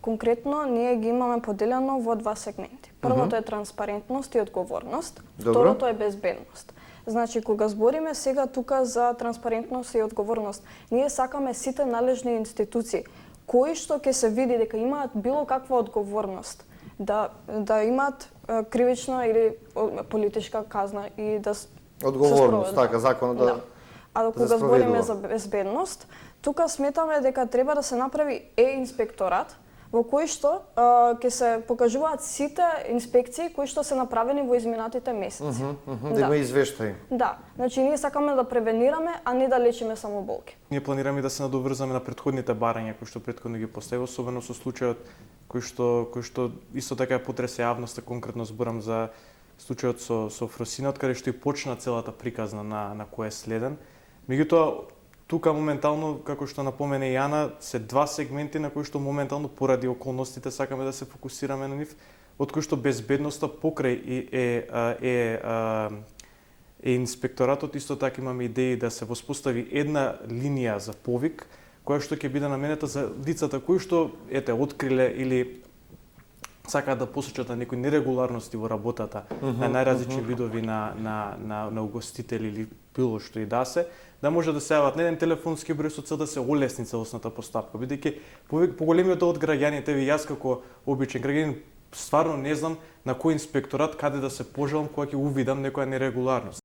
Конкретно, ние ги имаме поделено во два сегменти. Првото е транспарентност и одговорност, Добро. второто е безбедност. Значи, кога збориме сега тука за транспарентност и одговорност, ние сакаме сите належни институции кои што ќе се види дека имаат било каква одговорност, да имаат кривична или политичка казна и да Одговорност, така, законот да. А кога збориме за безбедност, тука сметаме дека треба да се направи инспекторат во кој што ќе се покажуваат сите инспекции кои што се направени во изминатите месеци. Да има извештаи. Да, значи ние сакаме да превенираме, а не да лечиме само болки. Ние планираме да се надоврзаме на претходните барања кои што претходно ги постави, особено со случајот кој што исто така е потресе јавноста, конкретно зборам за случајот со Фросинот, каде што и почна целата приказна на кој е следен. Меѓутоа, тука моментално, како што напомене Јана, се два сегменти на кои што моментално поради околностите сакаме да се фокусираме на нив, од кои што безбедноста покрај е инспекторатот, исто така имаме идеи да се воспостави една линија за повик, која што ќе биде наменета за лицата кои што откриле или сакаат да посочат на некои нерегуларности во работата на најразлични видови на угостители или било што и да се, да може да се јават на еден телефонски број со цел да се олесни целосната постапка, бидејќи поголемиот дел од граѓаните, ви јас како обичен граѓанин стварно не знам на кој инспекторат каде да се пожалам кога ќе увидам некоја нерегуларност.